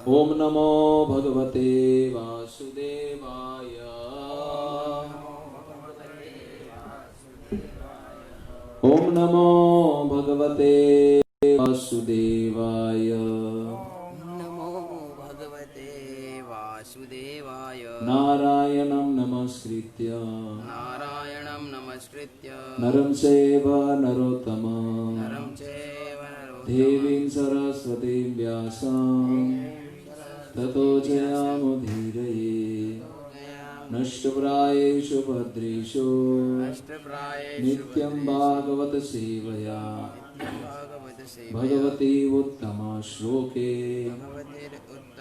ओम नमो भगवते वासुदेवाय। ओम नमो भगवते वासुदेवाय। नमो भगवते वासुदेवाय। नारायणं नमस्कृत्य नारायणं नमस्कृत्य नरं चैव नरोत्तमं नरं चैव नरोत्तमं देवीं सरस्वतीं व्यासं ततो जयामुदीरये। नष्टप्रायेषु भद्रेषु नित्यं भागवत सेवया भगवती उत्तमा श्लोके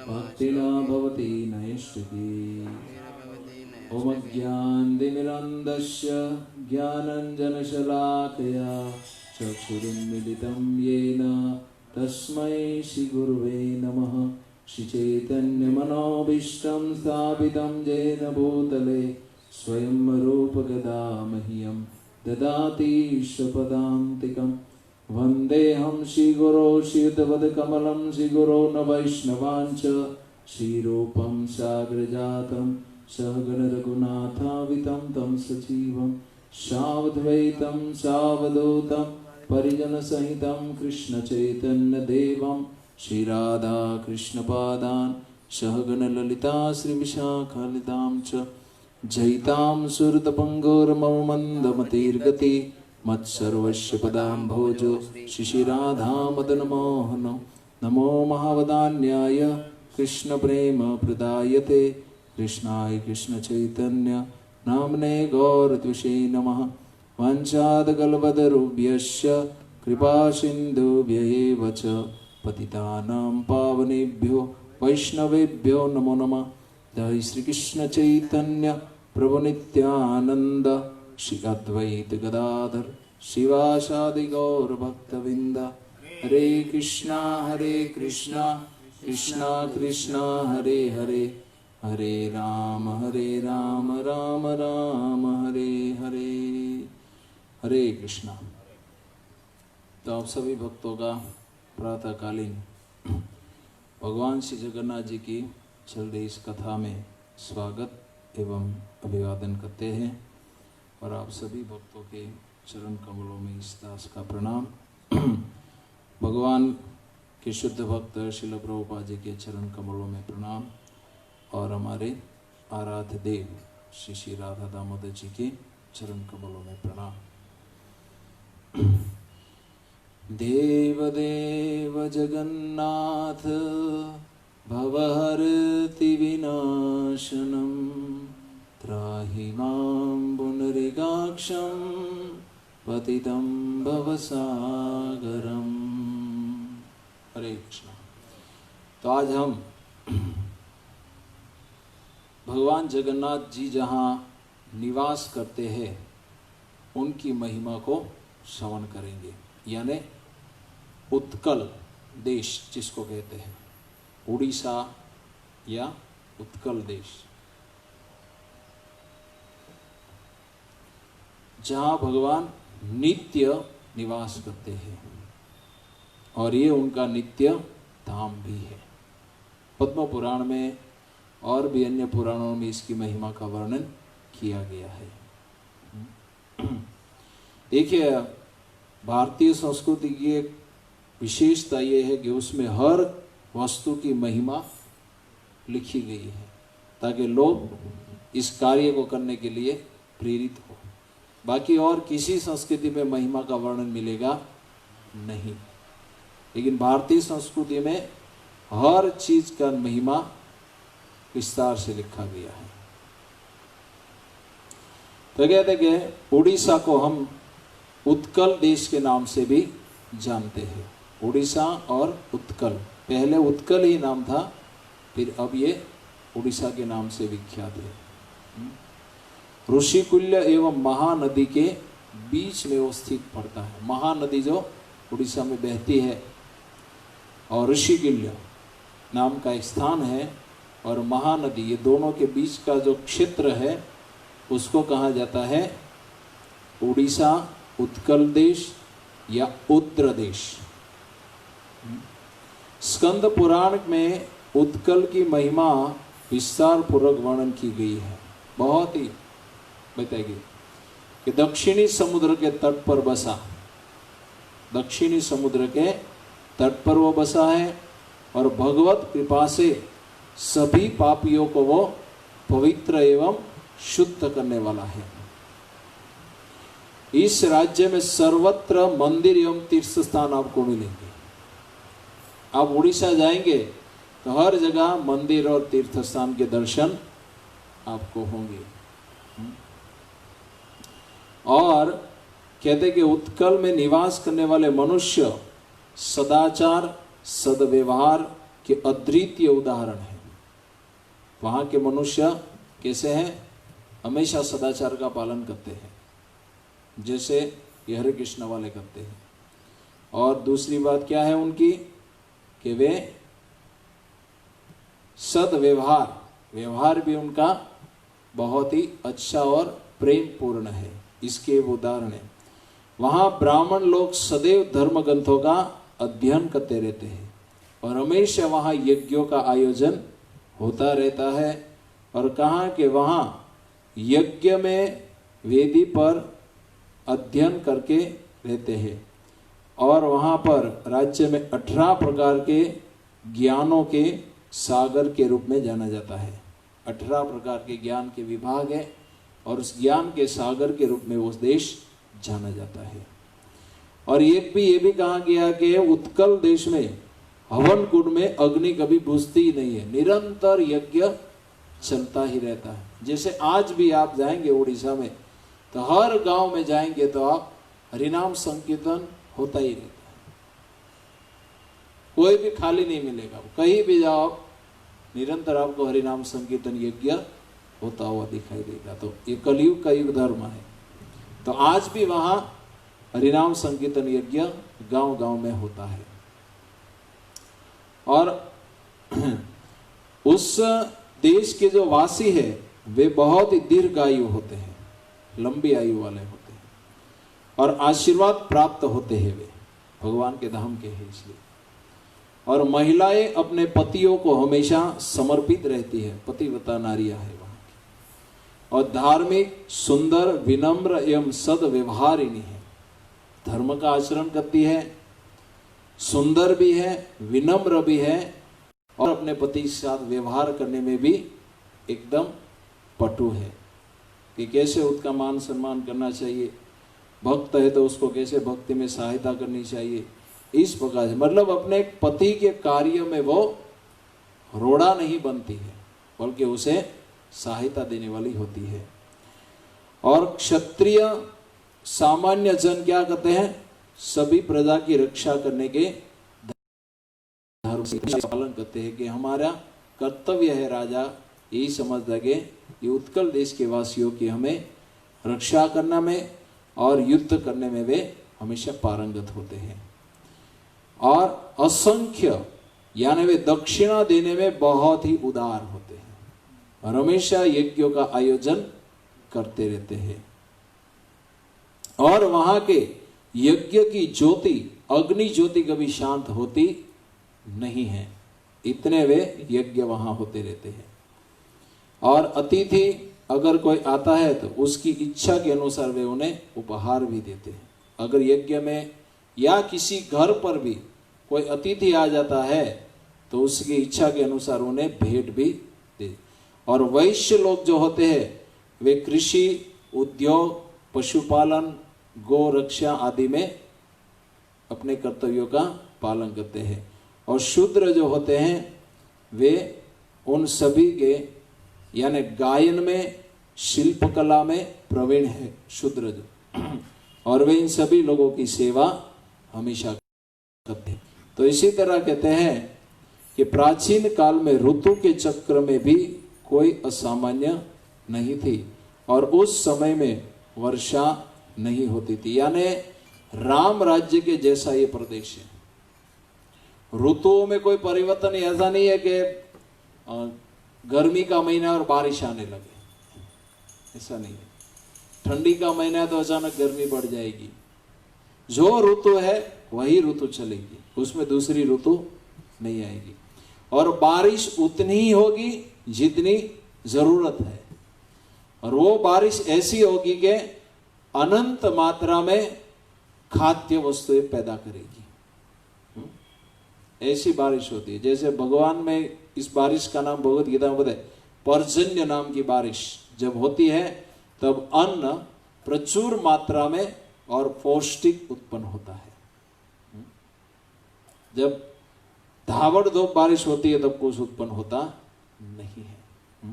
भक्तिना भवति नैष्टिकी। ॐ ज्ञानतिमिरन्धस्य ज्ञानाञ्जनशलाकया चक्षुरुन्मीलितं येन तस्मै श्रीगुरुवे नमः। श्रीचैतन्यमनोभीष्टं स्थापितं येन भूतले स्वयं रूपगदा मह्यं ददाति स्वपदान्तिकं। वन्देऽहं श्रीगुरो श्रीयुतपदकमलं श्रीगुरो न वैष्णवांच श्रीरूपं साग्रजातं सहगण रघुनाथावितं तं सजीवं सावधैतं सावधूतं परिजनसहितं कृष्णचैतन्यदेवं श्रीराधा कृष्णपादान् सहगण ललिता श्रीविशाखालितां च जयितां सुरतपङ्गोर्मम मन्दमतिर्गति मत्सर्वस्य पदाम्भोजो शिशिराधामदनमोहन। नमो महावदान्याय कृष्णप्रेमप्रदायते कृष्णाय कृष्णचैतन्य नाम्ने गौरत्विषे नमः। वंशादकल्पतरुभ्यश्च कृपासिन्धुभ्यैव च पतितानां पावनेभ्यो वैष्णवेभ्यो नमो नमः। जय श्री कृष्ण चैतन्य प्रभु नित्यानंद श्री अद्वैत गदाधर शिवासादि गौर भक्तवृंद। हरे कृष्णा कृष्णा कृष्णा हरे हरे हरे राम राम राम हरे हरे। हरे कृष्णा। तो आप सभी भक्तों का प्रातःकालीन भगवान श्री जगन्नाथ जी की चल रही इस कथा में स्वागत एवं अभिवादन करते हैं और आप सभी भक्तों के चरण कमलों में इस दास का प्रणाम। भगवान के शुद्ध भक्त श्रील प्रभुपाद जी के चरण कमलों में प्रणाम और हमारे आराध्य देव श्री श्री राधा दामोदर जी के चरण कमलों में प्रणाम। देव देव जगन्नाथ भवहरति विनाशनं त्राहि मां पुनरिगाक्षं पतितं भवसागरम्। हरे कृष्ण। तो आज हम भगवान जगन्नाथ जी जहाँ निवास करते हैं उनकी महिमा को श्रवण करेंगे, यानी उत्कल देश जिसको कहते हैं, उड़ीसा या उत्कल देश, जहाँ भगवान नित्य निवास करते हैं और ये उनका नित्य धाम भी है। पद्म पुराण में और भी अन्य पुराणों में इसकी महिमा का वर्णन किया गया है। देखिए, भारतीय संस्कृति की एक विशेषता ये है कि उसमें हर वस्तु की महिमा लिखी गई है ताकि लोग इस कार्य को करने के लिए प्रेरित हो। बाकी और किसी संस्कृति में महिमा का वर्णन मिलेगा नहीं, लेकिन भारतीय संस्कृति में हर चीज का महिमा विस्तार से लिखा गया है। तो कहते कि उड़ीसा को हम उत्कल देश के नाम से भी जानते हैं। उड़ीसा और उत्कल, पहले उत्कल ही नाम था, फिर अब ये उड़ीसा के नाम से विख्यात है। ऋषिकुल्य एवं महानदी के बीच में वो स्थित पड़ता है। महानदी जो उड़ीसा में बहती है और ऋषिकुल्य नाम का एक स्थान है और महानदी, ये दोनों के बीच का जो क्षेत्र है उसको कहा जाता है उड़ीसा उत्कल देश या उद्र देश। स्कंद पुराण में उत्कल की महिमा विस्तार पूर्वक वर्णन की गई है। बहुत ही बताएगी कि दक्षिणी समुद्र के तट पर बसा, दक्षिणी समुद्र के तट पर वो बसा है और भगवत कृपा से सभी पापियों को वो पवित्र एवं शुद्ध करने वाला है। इस राज्य में सर्वत्र मंदिर एवं तीर्थ स्थान आपको मिलेंगे। आप उड़ीसा जाएंगे तो हर जगह मंदिर और तीर्थ स्थान के दर्शन आपको होंगे। और कहते कि उत्कल में निवास करने वाले मनुष्य सदाचार सदव्यवहार के अद्वितीय उदाहरण है। वहां के मनुष्य कैसे हैं? हमेशा सदाचार का पालन करते हैं, जैसे ये हरे कृष्ण वाले करते हैं। और दूसरी बात क्या है उनकी कि वे सदव्यवहार, व्यवहार भी उनका बहुत ही अच्छा और प्रेम पूर्ण है। इसके उदाहरण है, वहां ब्राह्मण लोग सदैव धर्म ग्रंथों का अध्ययन करते रहते हैं और हमेशा वहां यज्ञों का आयोजन होता रहता है। और कहा कि वहां यज्ञ में वेदी पर अध्ययन करके रहते हैं और वहां पर राज्य में 18 प्रकार के ज्ञानों के सागर के रूप में जाना जाता है। 18 प्रकार के ज्ञान के विभाग है और उस ज्ञान के सागर के रूप में वो देश जाना जाता है। और एक भी ये भी कहा गया कि उत्कल देश में हवन कुंड में अग्नि कभी बुझती ही नहीं है, निरंतर यज्ञ चलता ही रहता है। जैसे आज भी आप जाएंगे उड़ीसा में तो हर गांव में जाएंगे तो आप हरिनाम संकीर्तन होता ही रहता है, कोई भी खाली नहीं मिलेगा। कहीं भी जाओ निरंतर आपको हरिनाम संकीर्तन यज्ञ होता हुआ दिखाई देगा। तो ये कलयुग का युग धर्म है। तो आज भी वहां हरिनाम संकीर्तन यज्ञ गांव गांव में होता है। और उस देश के जो वासी है वे बहुत ही दीर्घायु होते हैं, लंबी आयु वाले होते हैं और आशीर्वाद प्राप्त होते हैं। वे भगवान के धाम के हैं इसलिए। और महिलाएं अपने पतियों को हमेशा समर्पित रहती है, पतिव्रता नारियां है वहां की। और धार्मिक, सुंदर, विनम्र एवं सदव्यवहारिणी है, धर्म का आचरण करती है, सुंदर भी है, विनम्र भी है और अपने पति के साथ व्यवहार करने में भी एकदम पटु है कि कैसे उसका मान सम्मान करना चाहिए। भक्त है तो उसको कैसे भक्ति में सहायता करनी चाहिए, इस प्रकार से। मतलब अपने पति के कार्य में वो रोड़ा नहीं बनती है बल्कि उसे सहायता देने वाली होती है। और क्षत्रिय सामान्य जन क्या कहते हैं? सभी प्रजा की रक्षा करने के धर्म का पालन करते हैं कि हमारा कर्तव्य है। राजा यही समझता कि ये उत्कल देश के वासियों की हमें रक्षा करना में और युद्ध करने में वे हमेशा पारंगत होते हैं। और असंख्य यानी वे दक्षिणा देने में बहुत ही उदार होते हैं और हमेशा यज्ञों का आयोजन करते रहते हैं। और वहां के यज्ञ की ज्योति, अग्नि ज्योति कभी शांत होती नहीं है, इतने वे यज्ञ वहां होते रहते हैं। और अतिथि अगर कोई आता है तो उसकी इच्छा के अनुसार वे उन्हें उपहार भी देते हैं। अगर यज्ञ में या किसी घर पर भी कोई अतिथि आ जाता है तो उसकी इच्छा के अनुसार उन्हें भेंट भी दे। और वैश्य लोग जो होते हैं वे कृषि, उद्योग, पशुपालन, गौ रक्षा आदि में अपने कर्तव्यों का पालन करते हैं। और शूद्र जो होते हैं वे उन सभी के यानी गायन में, शिल्पकला में प्रवीण है शूद्र जो, और वे इन सभी लोगों की सेवा हमेशा करते हैं। तो इसी तरह कहते हैं कि प्राचीन काल में ऋतु के चक्र में भी कोई असामान्य नहीं थी और उस समय में वर्षा नहीं होती थी। यानी राम राज्य के जैसा ये प्रदेश है। ऋतुओं में कोई परिवर्तन ऐसा नहीं है कि गर्मी का महीना और बारिश आने लगे, ऐसा नहीं है। ठंडी का महीना है तो अचानक गर्मी बढ़ जाएगी। जो ऋतु है वही ऋतु चलेगी, उसमें दूसरी ऋतु नहीं आएगी। और बारिश उतनी ही होगी जितनी जरूरत है, और वो बारिश ऐसी होगी कि अनंत मात्रा में खाद्य वस्तुएं पैदा करेगी। ऐसी बारिश होती है। जैसे भगवान में इस बारिश का नाम भगवत गीता में बताए पर्जन्य नाम की बारिश जब होती है तब अन्न प्रचुर मात्रा में और पौष्टिक उत्पन्न होता है। जब धावड़धोप बारिश होती है तब कुछ उत्पन्न होता नहीं है।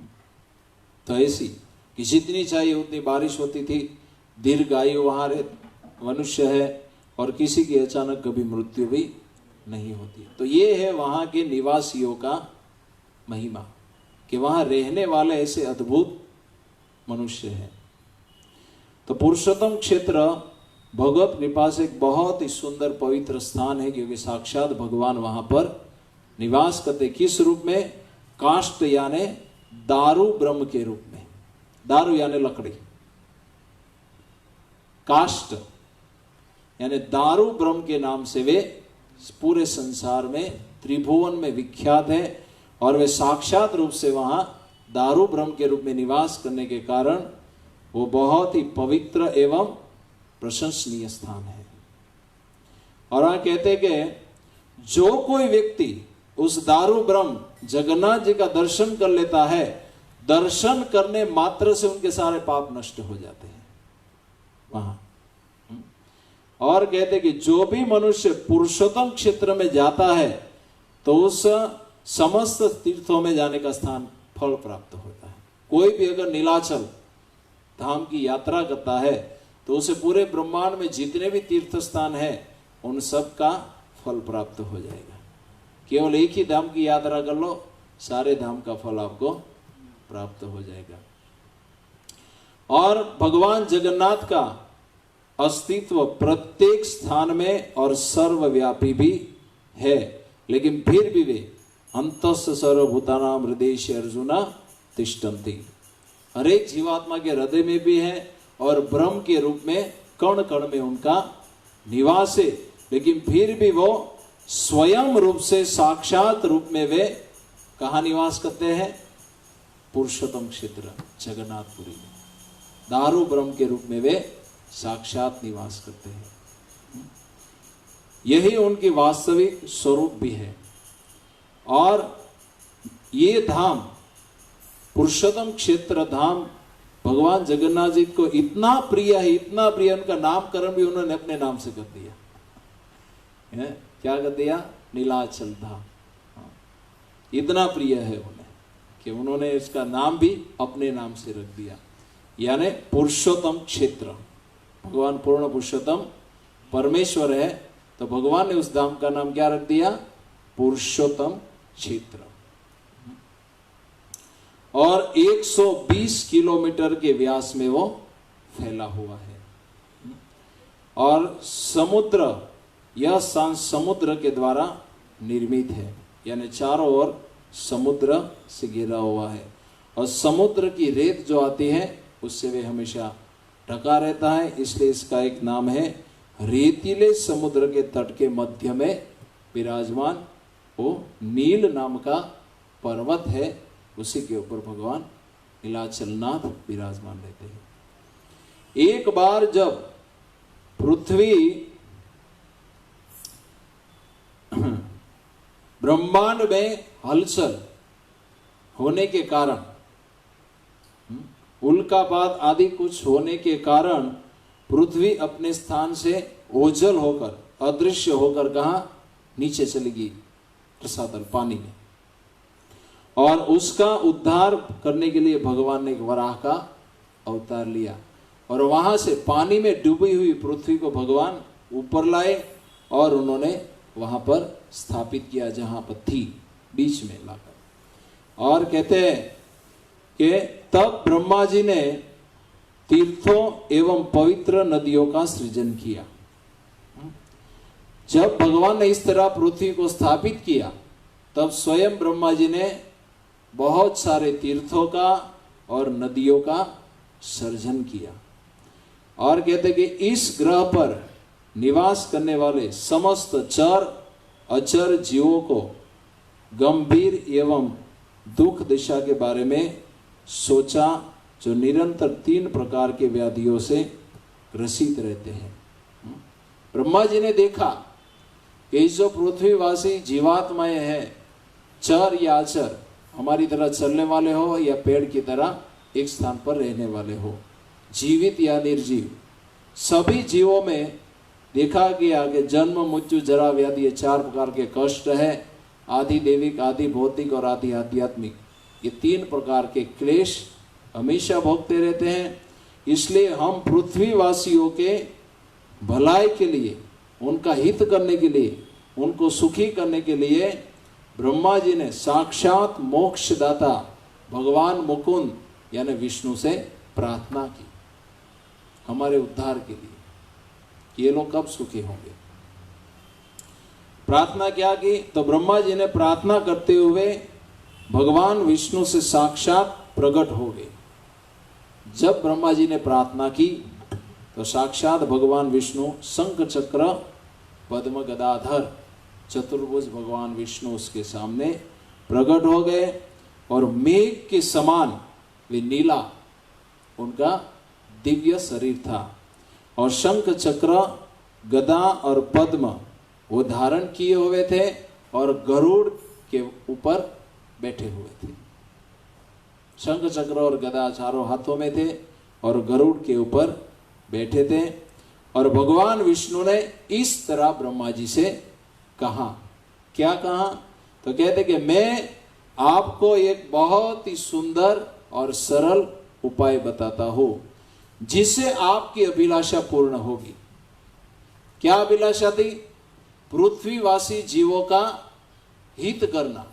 तो ऐसी कि जितनी चाहिए उतनी बारिश होती थी। दीर्घायु वहां मनुष्य है और किसी की अचानक कभी मृत्यु भी नहीं होती। तो ये है वहां के निवासियों का महिमा कि वहां रहने वाले ऐसे अद्भुत मनुष्य हैं। तो पुरुषोत्तम क्षेत्र भगवत कृपा से एक बहुत ही सुंदर पवित्र स्थान है, क्योंकि साक्षात भगवान वहां पर निवास करते। किस रूप में? काष्ठ यानी दारू ब्रह्म के रूप में। दारू यानी लकड़ी, काष्ठ यानी दारू ब्रह्म के नाम से वे पूरे संसार में त्रिभुवन में विख्यात है। और वे साक्षात रूप से वहां दारू ब्रह्म के रूप में निवास करने के कारण वो बहुत ही पवित्र एवं प्रशंसनीय स्थान है। और वहां कहते कि जो कोई व्यक्ति उस दारू ब्रह्म जगन्नाथ जी का दर्शन कर लेता है, दर्शन करने मात्र से उनके सारे पाप नष्ट हो जाते हैं वहां। और कहते कि जो भी मनुष्य पुरुषोत्तम क्षेत्र में जाता है तो उस समस्त तीर्थों में जाने का स्थान फल प्राप्त होता है। कोई भी अगर नीलाचल धाम की यात्रा करता है तो उसे पूरे ब्रह्मांड में जितने भी तीर्थ स्थान है उन सब का फल प्राप्त हो जाएगा। केवल एक ही धाम की यात्रा कर लो, सारे धाम का फल आपको प्राप्त हो जाएगा। और भगवान जगन्नाथ का अस्तित्व प्रत्येक स्थान में और सर्वव्यापी भी है, लेकिन फिर भी वे अंतस्य सर्वभूतानां हृदयेषु अर्जुना तिष्ठन्ति। हर एक जीवात्मा के हृदय में भी है और ब्रह्म के रूप में कण कण में उनका निवास है, लेकिन फिर भी वो स्वयं रूप से साक्षात रूप में वे कहाँ निवास करते हैं? पुरुषोत्तम क्षेत्र जगन्नाथपुरी में दारू ब्रह्म के रूप में वे साक्षात निवास करते हैं। यही उनकी वास्तविक स्वरूप भी है। और ये धाम पुरुषोत्तम क्षेत्र धाम भगवान जगन्नाथ जी को इतना प्रिय है, इतना प्रिय, उनका नामकरण भी उन्होंने अपने नाम से कर दिया है। क्या कर दिया? नीलाचल धाम। इतना प्रिय है उन्हें कि उन्होंने इसका नाम भी अपने नाम से रख दिया, यानी पुरुषोत्तम क्षेत्र। भगवान पूर्ण पुरुषोत्तम परमेश्वर है, तो भगवान ने उस धाम का नाम क्या रख दिया? पुरुषोत्तम क्षेत्र। और 120 किलोमीटर के व्यास में वो फैला हुआ है। और समुद्र, यह स्थान समुद्र के द्वारा निर्मित है, यानी चारों ओर समुद्र से घिरा हुआ है। और समुद्र की रेत जो आती है उससे वे हमेशा ढका रहता है, इसलिए इसका एक नाम है रेतीले समुद्र के तट के मध्य में विराजमान वो नील नाम का पर्वत है, उसी के ऊपर भगवान नीलाचलनाथ विराजमान रहते हैं। एक बार जब पृथ्वी ब्रह्मांड में हलचल होने के कारण, उल्कापात आदि कुछ होने के कारण पृथ्वी अपने स्थान से ओझल होकर, अदृश्य होकर कहा? नीचे चली गई रसातल पानी में। और उसका उद्धार करने के लिए भगवान ने एक वराह का अवतार लिया और वहां से पानी में डूबी हुई पृथ्वी को भगवान ऊपर लाए और उन्होंने वहां पर स्थापित किया, जहां पर थी बीच में लाकर। और कहते हैं कि तब ब्रह्मा जी ने तीर्थों एवं पवित्र नदियों का सृजन किया। जब भगवान ने इस तरह पृथ्वी को स्थापित किया तब स्वयं ब्रह्मा जी ने बहुत सारे तीर्थों का और नदियों का सर्जन किया। और कहते कि इस ग्रह पर निवास करने वाले समस्त चर अचर जीवों को गंभीर एवं दुख दिशा के बारे में सोचा, जो निरंतर 3 प्रकार के व्याधियों से ग्रसित रहते हैं। ब्रह्मा जी ने देखा कि जो पृथ्वीवासी जीवात्माएं हैं, चर या अचर, हमारी तरह चलने वाले हो या पेड़ की तरह एक स्थान पर रहने वाले हो, जीवित या निर्जीव, सभी जीवों में देखा गया कि जन्म, मृत्यु, जरा, व्याधि, ये 4 प्रकार के कष्ट है। आदि दैविक, आदि भौतिक और आदि आध्यात्मिक, ये 3 प्रकार के क्लेश हमेशा भोगते रहते हैं। इसलिए हम पृथ्वीवासियों के भलाई के लिए, उनका हित करने के लिए, उनको सुखी करने के लिए ब्रह्मा जी ने साक्षात मोक्षदाता भगवान मुकुंद यानी विष्णु से प्रार्थना की हमारे उद्धार के लिए। ये लोग कब सुखी होंगे? प्रार्थना क्या की? तो ब्रह्मा जी ने प्रार्थना करते हुए भगवान विष्णु से साक्षात प्रकट हो गए। जब ब्रह्मा जी ने प्रार्थना की तो साक्षात भगवान विष्णु शंख चक्र पद्म गदाधर चतुर्भुज भगवान विष्णु उसके सामने प्रकट हो गए और मेघ के समान वे नीला उनका दिव्य शरीर था और शंख चक्र गदा और पद्म वो धारण किए हुए थे और गरुड़ के ऊपर बैठे हुए थे। शंख चक्र और गदा चारों हाथों में थे और गरुड़ के ऊपर बैठे थे। और भगवान विष्णु ने इस तरह ब्रह्मा जी से कहा, क्या कहा? तो कहते कि मैं आपको एक बहुत ही सुंदर और सरल उपाय बताता हूं जिससे आपकी अभिलाषा पूर्ण होगी। क्या अभिलाषा थी? पृथ्वीवासी जीवों का हित करना,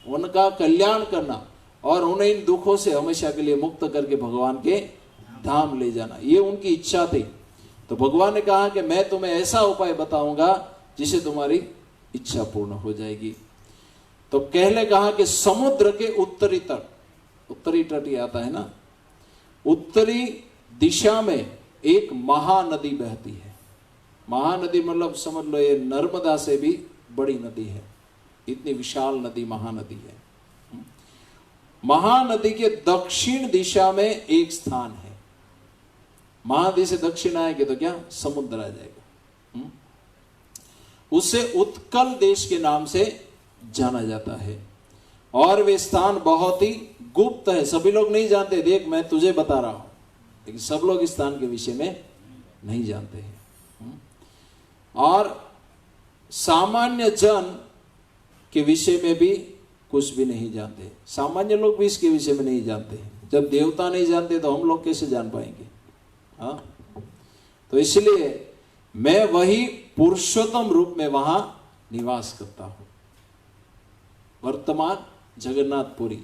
उनका कल्याण करना और उन्हें इन दुखों से हमेशा के लिए मुक्त करके भगवान के धाम ले जाना, ये उनकी इच्छा थी। तो भगवान ने कहा कि मैं तुम्हें ऐसा उपाय बताऊंगा जिससे तुम्हारी इच्छा पूर्ण हो जाएगी। तो पहले कहा कि समुद्र के उत्तरी तट ही आता है ना, उत्तरी दिशा में एक महानदी बहती है। महानदी मतलब समझ लो ये नर्मदा से भी बड़ी नदी है, इतनी विशाल नदी महानदी है। महानदी के दक्षिण दिशा में एक स्थान है। महानदी से दक्षिण आएंगे तो क्या समुद्र आ जाएगा। उसे उत्कल देश के नाम से जाना जाता है और वे स्थान बहुत ही गुप्त है, सभी लोग नहीं जानते। देख मैं तुझे बता रहा हूं, लेकिन सब लोग इस स्थान के विषय में नहीं जानते हैं। और सामान्य जन के विषय में भी कुछ भी नहीं जानते। सामान्य लोग भी इसके विषय में नहीं जानते हैं। जब देवता नहीं जानते तो हम लोग कैसे जान पाएंगे? हाँ, तो इसलिए मैं वही पुरुषोत्तम रूप में वहां निवास करता हूं। वर्तमान जगन्नाथपुरी,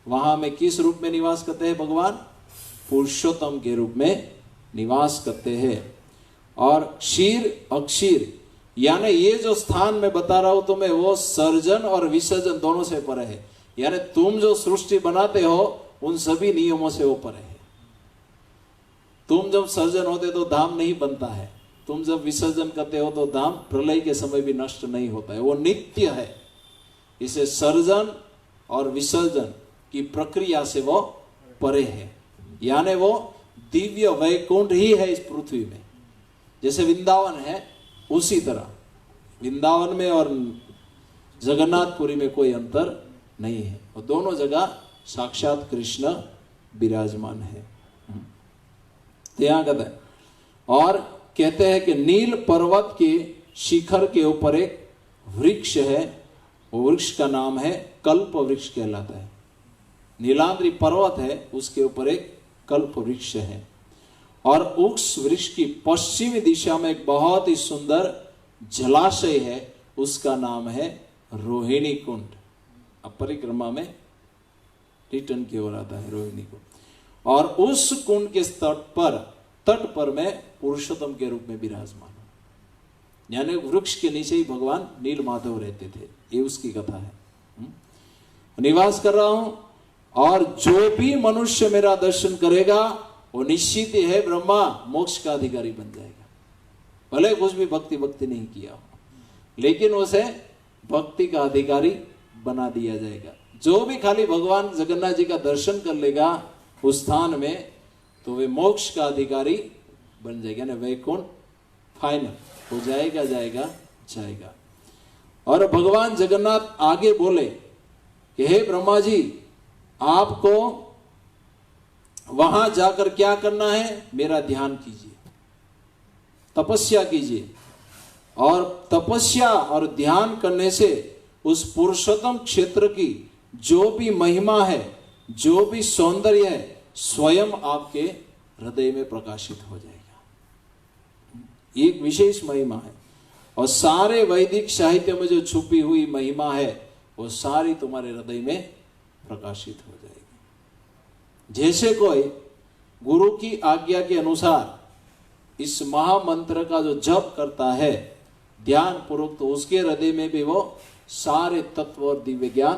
वहां में किस रूप में निवास करते हैं? भगवान पुरुषोत्तम के रूप में निवास करते हैं। और क्षीर अक्षीर यानी ये जो स्थान मैं बता रहा हूं तुम्हें, वो सर्जन और विसर्जन दोनों से परे है। यानी तुम जो सृष्टि बनाते हो उन सभी नियमों से वो परे है। तुम जब सर्जन होते तो धाम नहीं बनता है, तुम जब विसर्जन करते हो तो धाम प्रलय के समय भी नष्ट नहीं होता है, वो नित्य है। इसे सर्जन और विसर्जन की प्रक्रिया से वो परे है। यानी वो दिव्य वैकुंठ ही है इस पृथ्वी में। जैसे वृंदावन है उसी तरह वृंदावन में और जगन्नाथपुरी में कोई अंतर नहीं है, और दोनों जगह साक्षात कृष्ण विराजमान है। तो यहां कहते हैं, और कहते हैं कि नील पर्वत के शिखर के ऊपर एक वृक्ष है, वो वृक्ष का नाम है कल्प वृक्ष कहलाता है। नीलाद्रि पर्वत है, उसके ऊपर एक कल्प वृक्ष है। और उस वृक्ष की पश्चिमी दिशा में एक बहुत ही सुंदर जलाशय है, उसका नाम है रोहिणी कुंड। अब परिक्रमा में रिटर्न की ओर आता है रोहिणी कुंड। और उस कुंड के तट पर मैं पुरुषोत्तम के रूप में विराजमान हूं। यानी वृक्ष के नीचे ही भगवान नील माधव रहते थे, ये उसकी कथा है। निवास कर रहा हूं, और जो भी मनुष्य मेरा दर्शन करेगा वो निश्चित ही है ब्रह्मा मोक्ष का अधिकारी बन जाएगा। भले कुछ भी भक्ति नहीं किया हो, लेकिन उसे भक्ति का अधिकारी बना दिया जाएगा। जो भी खाली भगवान जगन्नाथ जी का दर्शन कर लेगा उस स्थान में, तो वे मोक्ष का अधिकारी बन जाएगा ना, वैकुंठ फाइनल हो जाएगा, जाएगा। और भगवान जगन्नाथ आगे बोले कि हे ब्रह्मा जी, आपको वहां जाकर क्या करना है, मेरा ध्यान कीजिए, तपस्या कीजिए। और तपस्या और ध्यान करने से उस पुरुषोत्तम क्षेत्र की जो भी महिमा है, जो भी सौंदर्य है, स्वयं आपके हृदय में प्रकाशित हो जाएगा। एक विशेष महिमा है, और सारे वैदिक साहित्य में जो छुपी हुई महिमा है वो सारी तुम्हारे हृदय में प्रकाशित हो जाएगी। जैसे कोई गुरु की आज्ञा के अनुसार इस महामंत्र का जो जप करता है ध्यान पूर्वक, तो उसके हृदय में भी वो सारे तत्व और दिव्य ज्ञान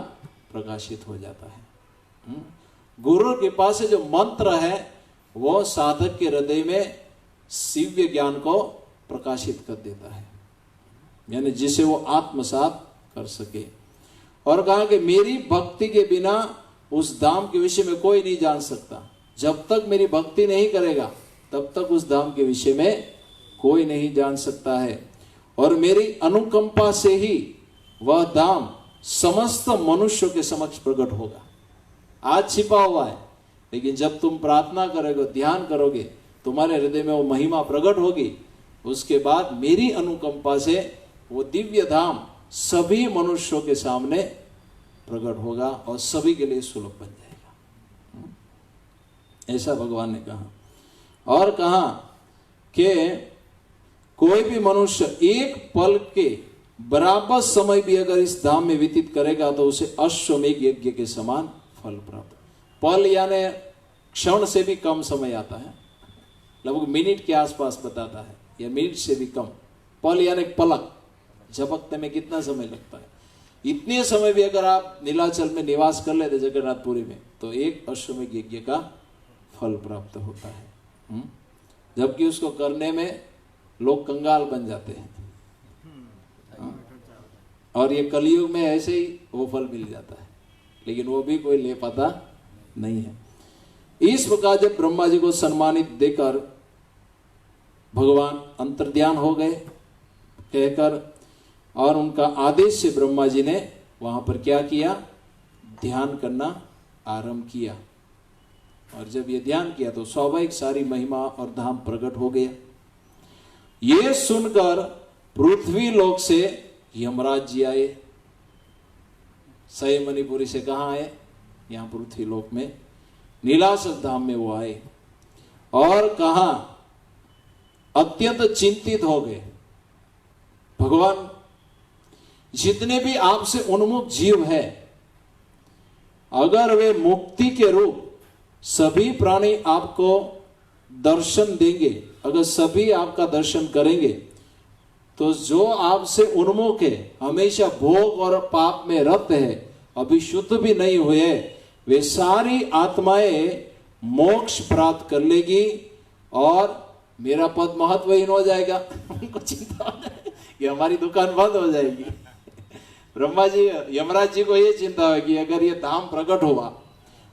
प्रकाशित हो जाता है। गुरु के पास जो मंत्र है वो साधक के हृदय में दिव्य ज्ञान को प्रकाशित कर देता है, यानी जिसे वो आत्मसात कर सके। और कहा कि मेरी भक्ति के बिना उस धाम के विषय में कोई नहीं जान सकता। जब तक मेरी भक्ति नहीं करेगा तब तक उस धाम के विषय में कोई नहीं जान सकता है। और मेरी अनुकंपा से ही वह धाम समस्त मनुष्यों के समक्ष प्रकट होगा। आज छिपा हुआ है, लेकिन जब तुम प्रार्थना करोगे, ध्यान करोगे, तुम्हारे हृदय में वो महिमा प्रकट होगी। उसके बाद मेरी अनुकंपा से वो दिव्य धाम सभी मनुष्यों के सामने प्रकट होगा और सभी के लिए सुलभ बन जाएगा। ऐसा भगवान ने कहा। और कहा कि कोई भी मनुष्य एक पल के बराबर समय भी अगर इस धाम में व्यतीत करेगा तो उसे अश्वमेघ यज्ञ के समान फल प्राप्त। पल यानी क्षण से भी कम समय आता है, लगभग मिनट के आसपास बताता है, या मिनट से भी कम। पल यानी पलक झपकने में कितना समय लगता है, इतने समय भी अगर आप नीलाचल में निवास कर लेते जगन्नाथपुरी में, तो एक अश्वमेघ यज्ञ का फल प्राप्त होता है। जबकि उसको करने में लोग कंगाल बन जाते हैं। और ये कलयुग में ऐसे ही वो फल मिल जाता है, लेकिन वो भी कोई ले पाता नहीं है। इस प्रकार जब ब्रह्मा जी को सम्मानित देकर भगवान अंतर्ध्यान हो गए कहकर, और उनका आदेश से ब्रह्मा जी ने वहां पर क्या किया, ध्यान करना आरंभ किया। और जब ये ध्यान किया तो स्वाभाविक सारी महिमा और धाम प्रकट हो गया। ये सुनकर पृथ्वी लोक से यमराज जी आए। सही मणिपुरी से कहाँ आए, यहाँ पृथ्वी लोक में नीलाचल धाम में वो आए। और कहा अत्यंत चिंतित हो गए, भगवान जितने भी आपसे उन्मुख जीव है, अगर वे मुक्ति के रूप सभी प्राणी आपको दर्शन देंगे, अगर सभी आपका दर्शन करेंगे, तो जो आपसे उन्मुख है, हमेशा भोग और पाप में रत है, अभी शुद्ध भी नहीं हुए, वे सारी आत्माएं मोक्ष प्राप्त कर लेगी और मेरा पद महत्वहीन हो जाएगा। उनको चिंता हो जाए कि हमारी दुकान बंद हो जाएगी। ब्रह्मा जी, यमराज जी को ये चिंता है कि अगर ये धाम प्रकट हुआ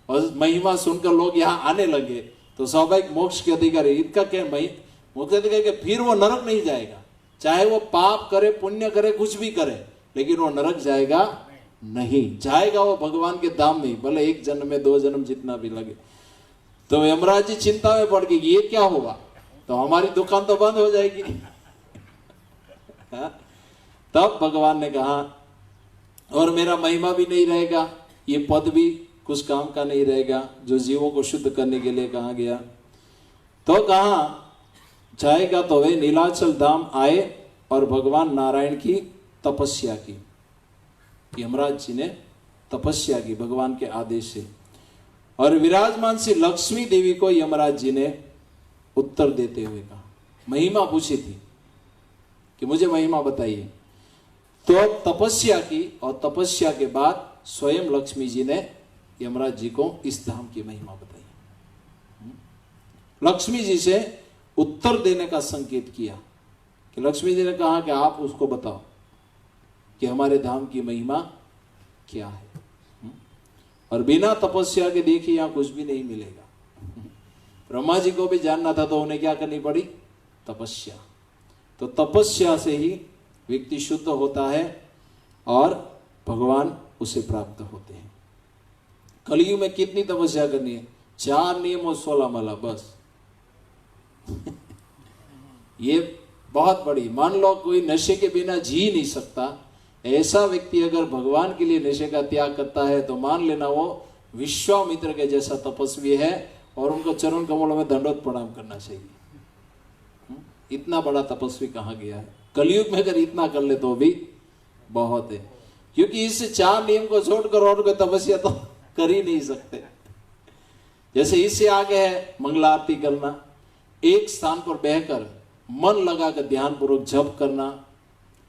और महिमा सुनकर लोग यहाँ आने लगे तो स्वाभाविक मोक्ष के अधिकारी, इनका क्या मोक्ष अधिकारी के फिर वो नरक नहीं जाएगा, चाहे वो पाप करे पुण्य करे कुछ भी करे, लेकिन वो नरक जाएगा नहीं, जाएगा वो भगवान के धाम में, भले एक जन्म में 2 जन्म जितना भी लगे। तो यमराज जी चिंता में पड़ गए कि ये क्या होगा, तो हमारी दुकान तो बंद हो जाएगी। तब भगवान ने कहा और मेरा महिमा भी नहीं रहेगा, ये पद भी कुछ काम का नहीं रहेगा जो जीवों को शुद्ध करने के लिए कहा गया। तो कहा जाएगा तो वे नीलाचल धाम आए और भगवान नारायण की तपस्या की। यमराज जी ने तपस्या की भगवान के आदेश से, और विराजमान से लक्ष्मी देवी को यमराज जी ने उत्तर देते हुए कहा, महिमा पूछी थी कि मुझे महिमा बताइए। तो तपस्या की, और तपस्या के बाद स्वयं लक्ष्मी जी ने यमराज जी को इस धाम की महिमा बताई। लक्ष्मी जी से उत्तर देने का संकेत किया कि लक्ष्मी जी ने कहा कि आप उसको बताओ कि हमारे धाम की महिमा क्या है। और बिना तपस्या के देखिए यहाँ कुछ भी नहीं मिलेगा। ब्रह्मा जी को भी जानना था तो उन्हें क्या करनी पड़ी? तपस्या। तो तपस्या से ही व्यक्ति शुद्ध होता है और भगवान उसे प्राप्त होते हैं। कलयुग में कितनी तपस्या करनी है? 4 नियम और 16 माला बस। ये बहुत बड़ी। मान लो कोई नशे के बिना जी नहीं सकता, ऐसा व्यक्ति अगर भगवान के लिए नशे का त्याग करता है तो मान लेना वो विश्वामित्र के जैसा तपस्वी है और उनको चरण कमलों में दंडवत प्रणाम करना चाहिए। इतना बड़ा तपस्वी कहाँ गया है? कलयुग में अगर इतना कर ले तो भी बहुत है, क्योंकि इस 4 नियम को छोड़कर और कोई तपस्या तो कर ही नहीं सकते। जैसे इससे आगे है मंगला आरती करना, एक स्थान पर बहकर मन लगाकर ध्यान पूर्वक जप करना,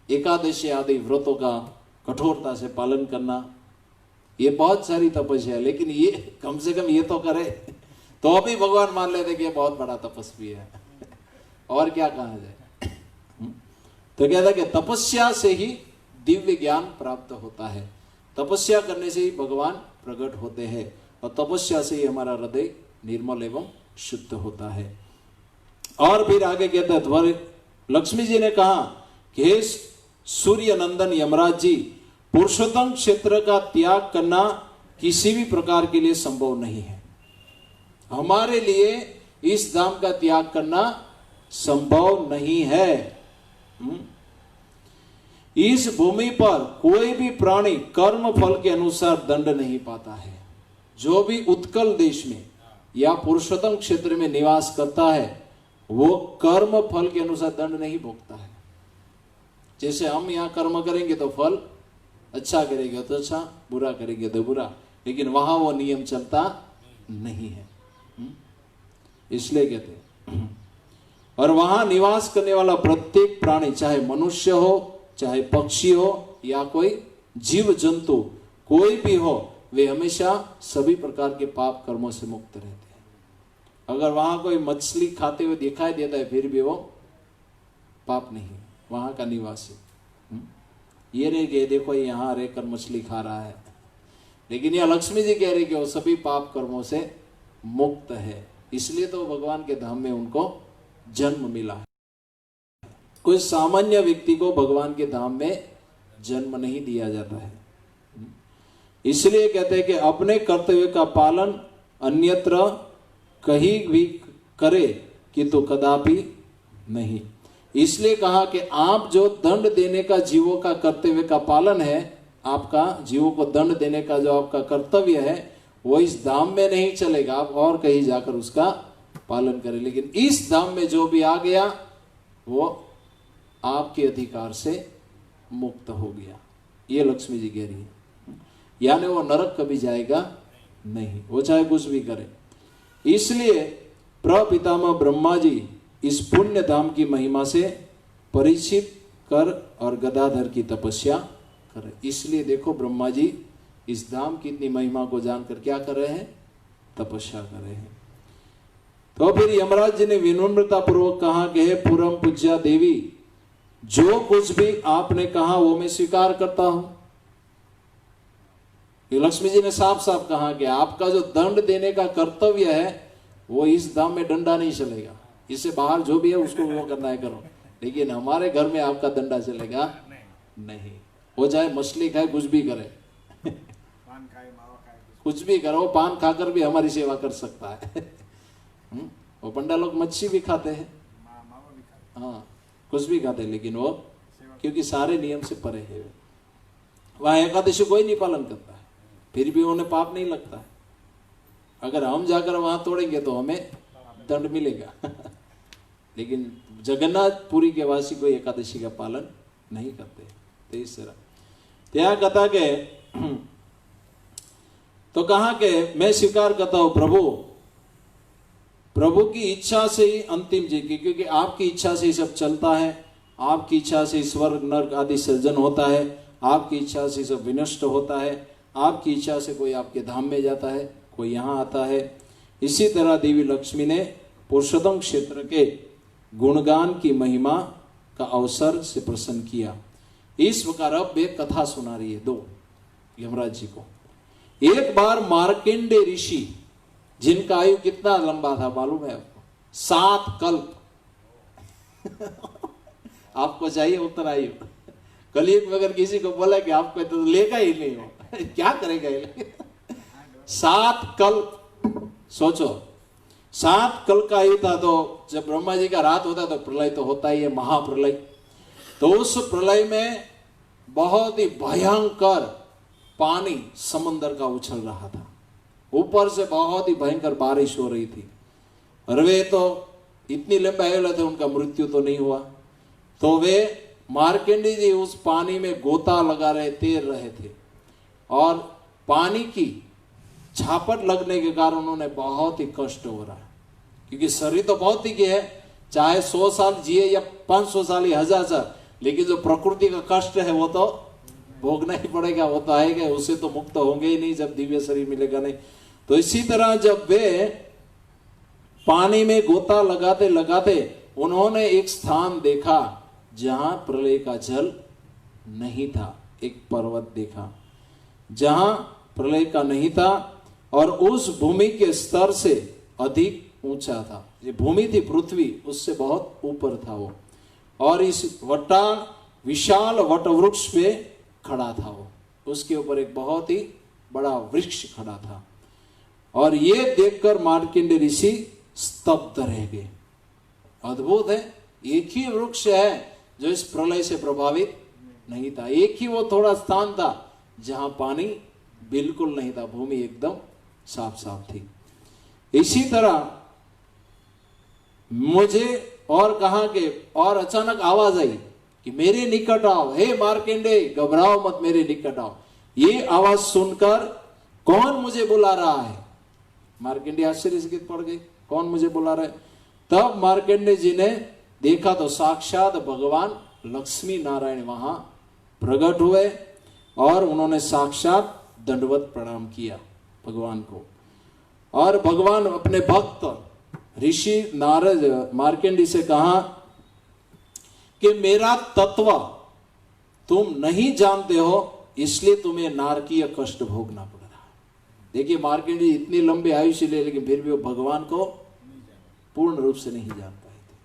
एकादशी आदि व्रतों का कठोरता से पालन करना, ये बहुत सारी तपस्या है। लेकिन ये कम से कम ये तो करे तो अभी भगवान मान लेते कि ये बहुत बड़ा तपस्वी है। और क्या कहा जाए? तो कहता है कि तपस्या से ही दिव्य ज्ञान प्राप्त होता है, तपस्या करने से ही भगवान प्रकट होते हैं और तपस्या से ही हमारा हृदय निर्मल एवं शुद्ध होता है। और फिर आगे कहता है, लक्ष्मी जी ने कहा कि हे सूर्य नंदन यमराज जी, पुरुषोत्तम क्षेत्र का त्याग करना किसी भी प्रकार के लिए संभव नहीं है। हमारे लिए इस धाम का त्याग करना संभव नहीं है। इस भूमि पर कोई भी प्राणी कर्म फल के अनुसार दंड नहीं पाता है। जो भी उत्कल देश में या पुरुषोत्तम क्षेत्र में निवास करता है वो कर्म फल के अनुसार दंड नहीं भोगता है। जैसे हम यहाँ कर्म करेंगे तो फल अच्छा करेंगे तो अच्छा, बुरा करेंगे तो बुरा, लेकिन वहां वो नियम चलता नहीं है। इसलिए कहते हैं, और वहां निवास करने वाला प्रत्येक प्राणी, चाहे मनुष्य हो, चाहे पक्षी हो या कोई जीव जंतु, कोई भी हो, वे हमेशा सभी प्रकार के पाप कर्मों से मुक्त रहते हैं। अगर वहां कोई मछली खाते हुए दिखाई देता है फिर भी वो पाप नहीं, वहां का निवासी। ये नहीं कि देखो यहाँ रहकर मछली खा रहा है, लेकिन यह लक्ष्मी जी कह रही कि वो सभी पाप कर्मों से मुक्त है। इसलिए तो भगवान के धाम में उनको जन्म मिला है। कोई सामान्य व्यक्ति को भगवान के धाम में जन्म नहीं दिया जाता है। इसलिए कहते हैं कि अपने कर्तव्य का पालन अन्यत्र कहीं भी करे किंतु कदापि नहीं। इसलिए कहा कि आप जो दंड देने का जीवों का कर्तव्य का पालन है, आपका जीवों को दंड देने का जो आपका कर्तव्य है वो इस धाम में नहीं चलेगा, आप और कहीं जाकर उसका पालन करें। लेकिन इस धाम में जो भी आ गया वो आपके अधिकार से मुक्त हो गया। ये लक्ष्मी जी कह रही है, यानी वो नरक कभी जाएगा नहीं, वो चाहे कुछ भी करे। इसलिए प्रपितामह ब्रह्मा जी इस पुण्य धाम की महिमा से परिचित कर और गदाधर की तपस्या कर। इसलिए देखो ब्रह्मा जी इस धाम की इतनी महिमा को जानकर क्या कर रहे हैं? तपस्या कर रहे हैं। तो फिर यमराज जी ने विनम्रता पूर्वक कहा कि हे पूर्व पूज्या देवी, जो कुछ भी आपने कहा वो मैं स्वीकार करता हूं। लक्ष्मी जी ने साफ साफ कहा कि आपका जो दंड देने का कर्तव्य है वो इस धाम में डंडा नहीं चलेगा, इससे बाहर जो भी है उसको वो करना है करो, लेकिन हमारे घर में आपका डंडा चलेगा नहीं। वो चाहे मछली खाए, कुछ भी करे, कुछ भी करो, पान खाकर भी हमारी सेवा कर सकता है। वो पंडा लोग मच्छी भी खाते हैं, हाँ कुछ भी खाते हैं, लेकिन वो क्योंकि सारे नियम से परे है। वहां एकादशी कोई नहीं पालन करता है, फिर भी उन्हें पाप नहीं लगता है। अगर हम जाकर वहां तोड़ेंगे तो हमें दंड मिलेगा। लेकिन जगन्नाथपुरी के वासी कोई एकादशी का पालन नहीं करते। तो इस तरह क्या कहता के तो कहा कि मैं स्वीकार करता हूं प्रभु की इच्छा से ही अंतिम जी की, क्योंकि आपकी इच्छा से ही सब चलता है, आपकी इच्छा से स्वर्ग नरक आदि सर्जन होता है, आपकी इच्छा से सब विनष्ट होता है, आपकी इच्छा से कोई आपके धाम में जाता है, कोई यहाँ आता है। इसी तरह देवी लक्ष्मी ने पुरुषोत्तम क्षेत्र के गुणगान की महिमा का अवसर से प्रसन्न किया। इस प्रकार अब एक कथा सुना रही है, दो यमराज जी को। एक बार मार्कंडे ऋषि, जिनका आयु कितना लंबा था मालूम है आपको? 7 कल्प। आपको चाहिए उतना आयु? कलयुग में अगर किसी को बोला कि आपको तो लेगा ही नहीं हो, क्या करेगा ये? 7 कल्प, सोचो 7 कल्प का आयु था। तो जब ब्रह्मा जी का रात होता तो प्रलय तो होता ही है, महाप्रलय। तो उस प्रलय में बहुत ही भयंकर पानी समंदर का उछल रहा था, ऊपर से बहुत ही भयंकर बारिश हो रही थी। और वे तो इतनी लंबे आयु थे, उनका मृत्यु तो नहीं हुआ। तो वे मार्कंडेय जी उस पानी में गोता लगा रहे, तैर रहे थे, और पानी की झापट लगने के कारण उन्होंने बहुत ही कष्ट हो रहा है, क्योंकि शरीर तो बहुत ही है, चाहे 100 साल जिए या 500 साल या 1000 साल, लेकिन जो प्रकृति का कष्ट है वो तो भोगना ही पड़ेगा, वो तो आएगा, उससे तो मुक्त होंगे ही नहीं जब दिव्य शरीर मिलेगा नहीं। तो इसी तरह जब वे पानी में गोता लगाते लगाते उन्होंने एक स्थान देखा जहां प्रलय का जल नहीं था। एक पर्वत देखा जहां प्रलय का नहीं था, और उस भूमि के स्तर से अधिक ऊंचा था। ये भूमि थी पृथ्वी, उससे बहुत ऊपर था वो, और इस विशाल वट वृक्ष पे खड़ा था वो, उसके ऊपर एक बहुत ही बड़ा वृक्ष खड़ा था। और ये देखकर मार्कंडेय ऋषि स्तब्ध रह गए। अद्भुत है, एक ही वृक्ष है जो इस प्रलय से प्रभावित नहीं था, एक ही वो थोड़ा स्थान था जहां पानी बिल्कुल नहीं था, भूमि एकदम साफ साफ थी। इसी तरह मुझे और कहा कि और अचानक आवाज आई कि मेरे निकट आओ, हे मार्कंडेय घबराओ मत, मेरे निकट आओ। ये आवाज सुनकर कौन मुझे बुला रहा है? मार्कंडेय आश्चर्यचकित पड़ गए, कौन मुझे बुला रहा है? तब मार्कंडेय जी ने देखा तो साक्षात भगवान लक्ष्मी नारायण वहां प्रकट हुए, और उन्होंने साक्षात दंडवत प्रणाम किया भगवान को। और भगवान अपने भक्त ऋषि नारद मार्कंडेय से कहा कि मेरा तत्व तुम नहीं जानते हो, इसलिए तुम्हें नारकीय कष्ट भोगना पड़ रहा है। देखिए मार्कंडेय इतनी लंबी आयुष्य ले, लेकिन फिर भी वो भगवान को पूर्ण रूप से नहीं जान पाए थे।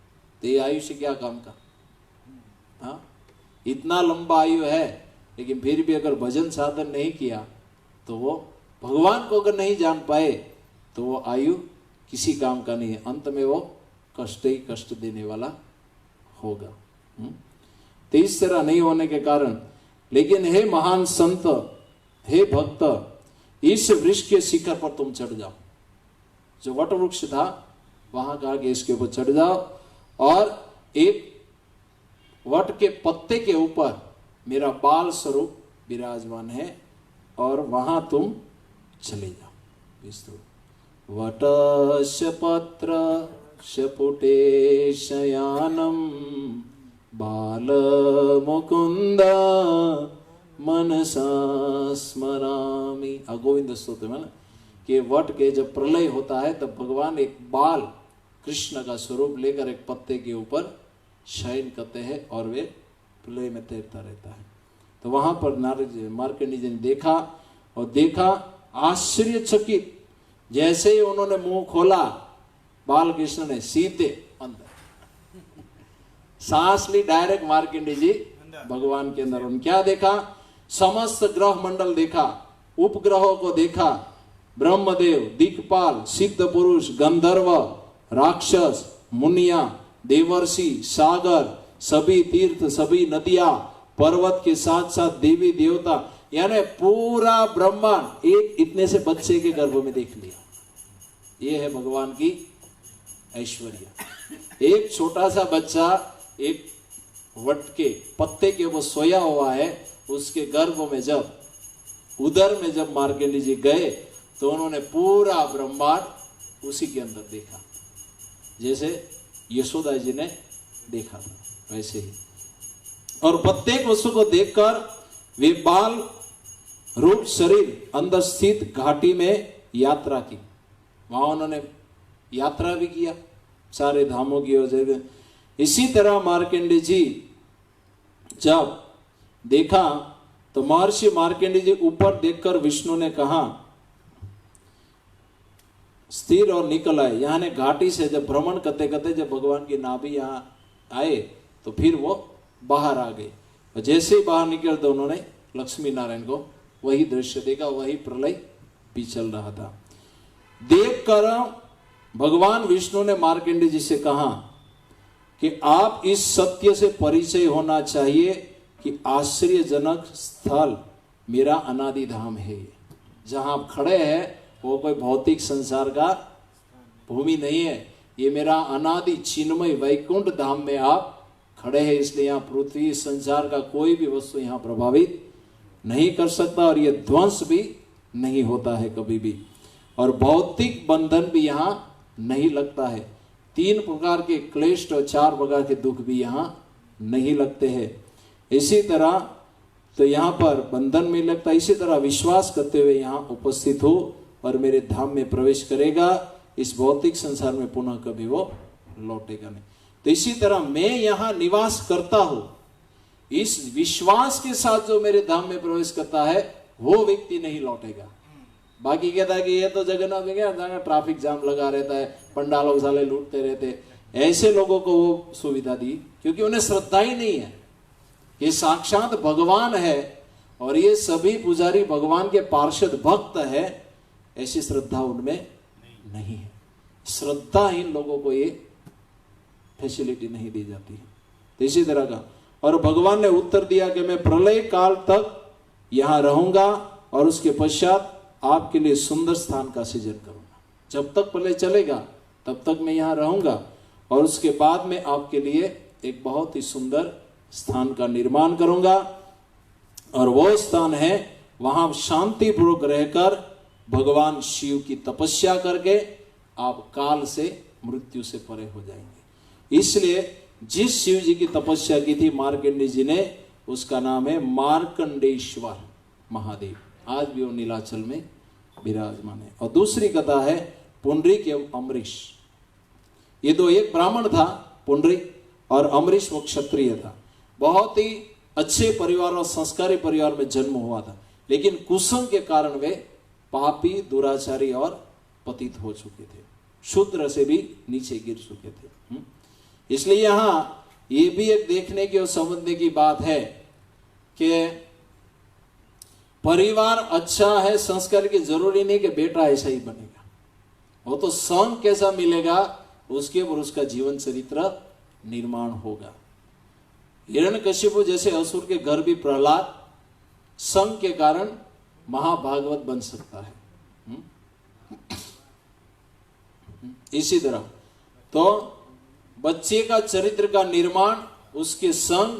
तो ये आयुष्य क्या काम का? हाँ, इतना लंबा आयु है, लेकिन फिर भी अगर भजन साधन नहीं किया तो वो भगवान को अगर नहीं जान पाए तो वो आयु किसी काम का नहीं है, अंत में वो कष्ट ही कष्ट देने वाला होगा। तो इस तरह नहीं होने के कारण, लेकिन हे महान संत, हे भक्त, इस वृक्ष के शिखर पर तुम चढ़ जाओ। जो वट वृक्ष था वहां कहा कि इसके ऊपर चढ़ जाओ, और एक वट के पत्ते के ऊपर मेरा बाल स्वरूप विराजमान है, और वहां तुम चले जाओ। वटस्य पत्र शपुटे शयानम बाल मुकुंद मनसा स्मरामि। गोविंद स्तोत्र में कि वट के जब प्रलय होता है तब भगवान एक बाल कृष्ण का स्वरूप लेकर एक पत्ते के ऊपर शयन करते हैं, और वे प्रलय में तैरता रहता है। तो वहां पर मार्कंडेय जी ने देखा, और देखा आश्चर्यचकित, जैसे ही उन्होंने मुंह खोला बाल कृष्ण ने सीधे अंदर सांस ली, डायरेक्ट मार्कंडेय जी भगवान के अंदर। उन्होंने क्या देखा? समस्त ग्रह मंडल देखा, उपग्रहों को देखा, ब्रह्मदेव, दिक्पाल, सिद्ध पुरुष, गंधर्व, राक्षस, मुनिया, देवर्षि, सागर, सभी तीर्थ, सभी नदियां, पर्वत के साथ साथ देवी देवता, यानी पूरा ब्रह्मांड एक इतने से बच्चे के गर्भ में देख लिया। ये है भगवान की ऐश्वर्य। एक छोटा सा बच्चा एक वट के पत्ते के वो सोया हुआ है, उसके गर्भ में जब उदर में जब मार्कंडेय जी गए तो उन्होंने पूरा ब्रह्मांड उसी के अंदर देखा, जैसे यशोदा जी ने देखा था वैसे ही। और प्रत्येक वस्तु को देखकर वे बाल रूप शरीर अंदर स्थित घाटी में यात्रा की। वहां उन्होंने यात्रा भी किया सारे धामों की ओर। इसी तरह मार्कंडेय जी जब देखा तो महर्षि मार्कंडेय जी ऊपर देखकर विष्णु ने कहा स्थिर और निकल आए। यहाँ ने घाटी से जब भ्रमण करते करते जब भगवान की नाभि यहाँ आए तो फिर वो बाहर आ गए। और जैसे ही बाहर निकल तो उन्होंने लक्ष्मी नारायण को वही दृश्य देखा, वही प्रलय भी चल रहा था। देखकर भगवान विष्णु ने मार्कंडेय जी से कहा कि आप इस सत्य से परिचय होना चाहिए कि आश्चर्यजनक स्थल मेरा अनादि धाम है। जहां आप खड़े हैं वो कोई भौतिक संसार का भूमि नहीं है, ये मेरा अनादि चिन्मय वैकुंठ धाम में आप खड़े हैं। इसलिए यहाँ पृथ्वी संसार का कोई भी वस्तु यहाँ प्रभावित नहीं कर सकता और ये ध्वंस भी नहीं होता है कभी भी, और भौतिक बंधन भी यहाँ नहीं लगता है। 3 प्रकार के क्लेश और 4 प्रकार के दुख भी यहाँ नहीं लगते हैं। इसी तरह तो यहाँ पर बंधन में लगता, इसी तरह विश्वास करते हुए यहाँ उपस्थित हो और मेरे धाम में प्रवेश करेगा। इस भौतिक संसार में पुनः कभी वो लौटेगा नहीं। तो इसी तरह मैं यहाँ निवास करता हूं, इस विश्वास के साथ जो मेरे धाम में प्रवेश करता है वो व्यक्ति नहीं लौटेगा। बाकी कहता है कि ये तो जगन्नाथ में क्या ट्रैफिक जाम लगा रहता है, पंडालों साले लूटते रहते, ऐसे लोगों को वो सुविधा दी क्योंकि उन्हें श्रद्धा ही नहीं है ये साक्षात भगवान है और ये सभी पुजारी भगवान के पार्षद भक्त है। ऐसी श्रद्धा उनमें नहीं है। श्रद्धाहीन लोगों को ये फैसिलिटी नहीं दी जाती है। तो इसी तरह का, और भगवान ने उत्तर दिया कि मैं प्रलय काल तक यहां रहूंगा और उसके पश्चात आपके लिए सुंदर स्थान का सृजन करूंगा। जब तक प्रलय चलेगा तब तक मैं यहां रहूंगा और उसके बाद में आपके लिए एक बहुत ही सुंदर स्थान का निर्माण करूंगा। और वो स्थान है वहां शांतिपूर्वक रहकर भगवान शिव की तपस्या करके आप काल से मृत्यु से परे हो जाएंगे। इसलिए जिस शिव जी की तपस्या की थी मार्कंडेय जी ने, उसका नाम है मार्कंडेश्वर महादेव। आज भी वो नीलाचल में विराजमान है। और दूसरी कथा है पुंडरीक एवं अम्बरीश। ये दो, एक ब्राह्मण था पुंडरीक और अम्बरीश वो क्षत्रिय था। बहुत ही अच्छे परिवार और संस्कारी परिवार में जन्म हुआ था, लेकिन कुसंग के कारण वे पापी, दुराचारी और पतित हो चुके थे, शूद्र से भी नीचे गिर चुके थे। इसलिए यहां ये भी एक देखने की और समझने की बात है कि परिवार अच्छा है, संस्कार की जरूरी नहीं कि बेटा ऐसा ही बनेगा। वो तो संग कैसा मिलेगा उसके ऊपर उसका जीवन चरित्र निर्माण होगा। हिरण्यकशिपु जैसे असुर के घर भी प्रहलाद संग के कारण महाभागवत बन सकता है। इसी तरह तो बच्चे का चरित्र का निर्माण उसके संग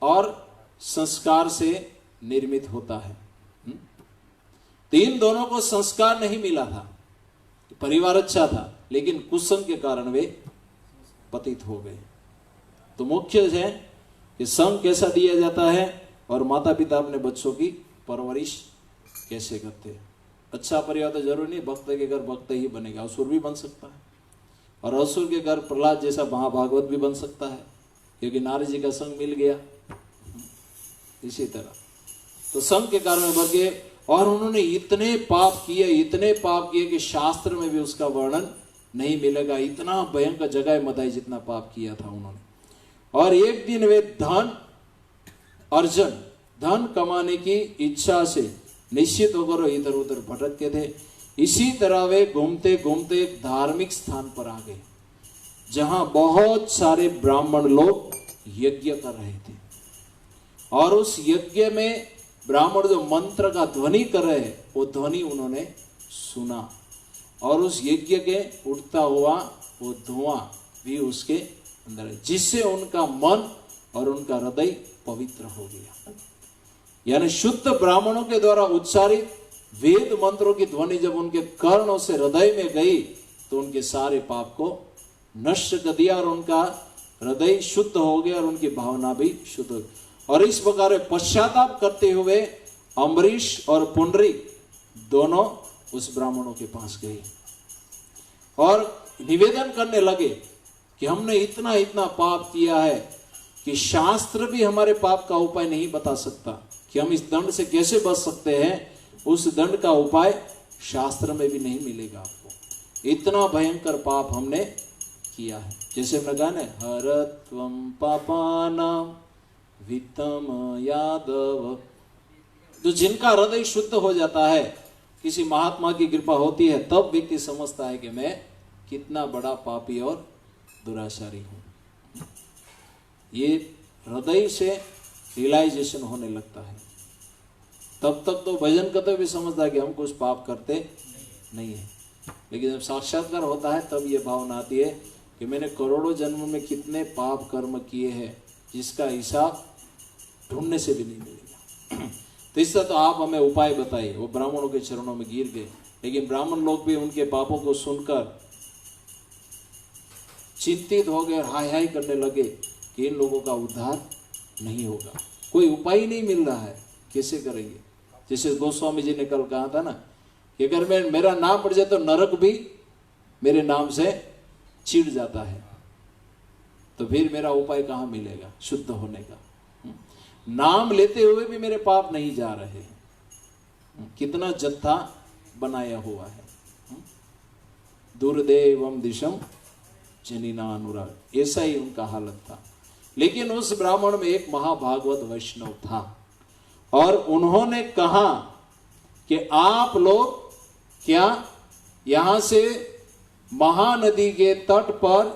और संस्कार से निर्मित होता है। तो इन दोनों को संस्कार नहीं मिला था, परिवार अच्छा था, लेकिन कुसंग के कारण वे पतित हो गए। तो मुख्य है कि संग कैसा दिया जाता है और माता पिता अपने बच्चों की परवरिश कैसे करते हैं। अच्छा परिवार तो जरूरी नहीं भक्त के घर भक्त ही बनेगा, असुर भी बन सकता है और असुर के घर प्रहलाद जैसा महाभागवत भी बन सकता है क्योंकि नारद जी का संग मिल गया। इसी तरह तो संग के कारण बढ़ गए और उन्होंने इतने पाप किए कि शास्त्र में भी उसका वर्णन नहीं मिलेगा। इतना भयंकर जगह मदाई जितना पाप किया था उन्होंने। और एक दिन वे धन कमाने की इच्छा से निश्चित होकर इधर उधर भटकते थे। इसी तरह वे घूमते घूमते एक धार्मिक स्थान पर आ गए जहां बहुत सारे ब्राह्मण लोग यज्ञ कर रहे थे और उस यज्ञ में ब्राह्मण जो मंत्र का ध्वनि कर रहे हैं वो ध्वनि उन्होंने सुना और उस यज्ञ के उठता हुआ वो धुआं भी उसके अंदर है, जिससे उनका मन और उनका हृदय पवित्र हो गया। यानी शुद्ध ब्राह्मणों के द्वारा उच्चारित वेद मंत्रों की ध्वनि जब उनके कर्णों से हृदय में गई तो उनके सारे पाप को नष्ट कर दिया और उनका हृदय शुद्ध हो गया और उनकी भावना भी शुद्ध हो गई। और इस प्रकार पश्चाताप करते हुए अम्बरीश और पुंडरीक दोनों उस ब्राह्मणों के पास गए और निवेदन करने लगे कि हमने इतना पाप किया है कि शास्त्र भी हमारे पाप का उपाय नहीं बता सकता। कि हम इस दंड से कैसे बच सकते हैं, उस दंड का उपाय शास्त्र में भी नहीं मिलेगा आपको। इतना भयंकर पाप हमने किया है। जैसे हमने कहा ना, हरत्वम पापानाम वित्तम यादव। तो जिनका हृदय शुद्ध हो जाता है, किसी महात्मा की कृपा होती है, तब व्यक्ति समझता है कि मैं कितना बड़ा पापी और दुराचारी हूं। ये हृदय से रियलाइजेशन होने लगता है। तब तक तो भजन करते भी समझता है कि हम कुछ पाप करते नहीं है, लेकिन जब साक्षात्कार होता है तब ये भावना आती है कि मैंने करोड़ों जन्म में कितने पाप कर्म किए हैं, जिसका हिसाब ढूंढने से भी नहीं मिलेगा। तो इससे तो आप हमें उपाय बताइए। वो ब्राह्मणों के चरणों में गिर गए, लेकिन ब्राह्मण लोग भी उनके पापों को सुनकर चिंतित हो गए और हाय हाय करने लगे कि इन लोगों का उद्धार नहीं होगा, कोई उपाय ही नहीं मिल रहा है, कैसे करेंगे। जैसे गोस्वामी जी ने कल कहा था ना कि अगर मेरा नाम पड़ जाए तो नरक भी मेरे नाम से चिढ़ जाता है, तो फिर मेरा उपाय कहाँ मिलेगा शुद्ध होने का। नाम लेते हुए भी मेरे पाप नहीं जा रहे हैं, कितना जत्था बनाया हुआ है। दुर्देवम दिशम जनिना अनुराग, ऐसा ही उनका हालत था। लेकिन उस ब्राह्मण में एक महाभागवत वैष्णव था, और उन्होंने कहा कि आप लोग क्या यहां से महानदी के तट पर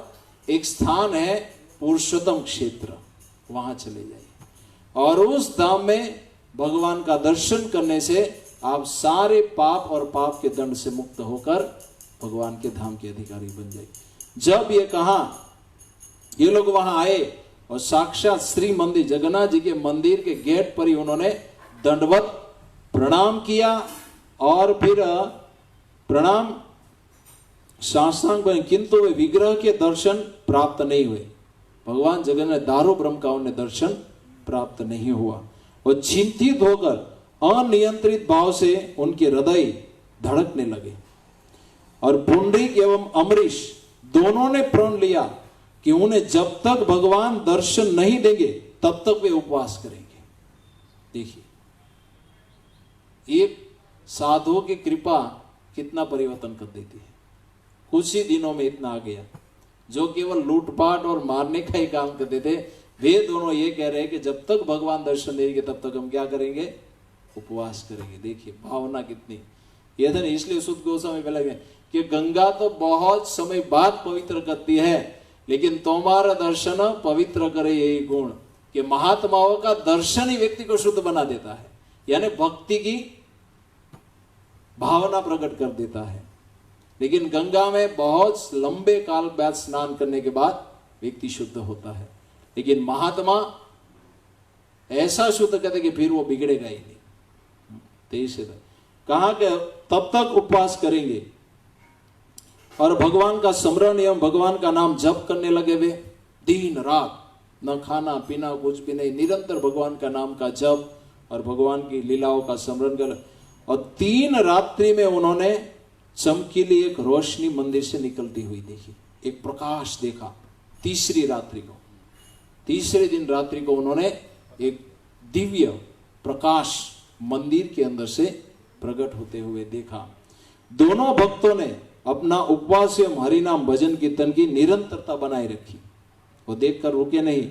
एक स्थान है पुरुषोत्तम क्षेत्र, वहां चले जाइए, और उस धाम में भगवान का दर्शन करने से आप सारे पाप और पाप के दंड से मुक्त होकर भगवान के धाम के अधिकारी बन जाइए। जब ये कहा, ये लोग वहां आए और साक्षात श्री मंदिर जगन्नाथ जी के मंदिर के गेट पर ही उन्होंने दंडवत प्रणाम किया, और फिर प्रणाम साष्टांग बने, किंतु वे विग्रह के दर्शन प्राप्त नहीं हुए। भगवान जगन्नाथ दारू ब्रह्म का उन्हें दर्शन प्राप्त नहीं हुआ, और चिंतित होकर अनियंत्रित भाव से उनके हृदय धड़कने लगे। और पुंडरीक एवं अमरीश दोनों ने प्रण लिया कि उन्हें जब तक भगवान दर्शन नहीं देंगे तब तक वे उपवास करेंगे। देखिए, एक साधुओं की कृपा कितना परिवर्तन कर देती है। कुछ ही दिनों में इतना आ गया, जो केवल लूटपाट और मारने का ही काम करते थे, वे दोनों ये कह रहे हैं कि जब तक भगवान दर्शन देंगे तब तक हम क्या करेंगे, उपवास करेंगे। देखिए भावना कितनी। ये था, इसलिए सुध गोस्वामी में लगे कि गंगा तो बहुत समय बाद पवित्र करती है, लेकिन तुम्हारा दर्शन पवित्र करे यही गुण, कि महात्माओं का दर्शन ही व्यक्ति को शुद्ध बना देता है, यानी भक्ति की भावना प्रकट कर देता है। लेकिन गंगा में बहुत लंबे काल बाद स्नान करने के बाद व्यक्ति शुद्ध होता है, लेकिन महात्मा ऐसा शुद्ध करते कि फिर वो बिगड़ेगा ही नहीं। तेईस कहा कि तब तक उपवास करेंगे और भगवान का स्मरण एवं भगवान का नाम जप करने लगे। वे दिन रात न खाना पीना कुछ भी नहीं, निरंतर भगवान का नाम का जप और भगवान की लीलाओं का स्मरण कर। और 3 रात्रि में उन्होंने चमकीली एक रोशनी मंदिर से निकलती हुई देखी, एक प्रकाश देखा। तीसरी दिन रात्रि को उन्होंने एक दिव्य प्रकाश मंदिर के अंदर से प्रकट होते हुए देखा। दोनों भक्तों ने अपना उपवास एवं हरिनाम भजन कीर्तन की निरंतरता बनाए रखी, वो देखकर रुके नहीं।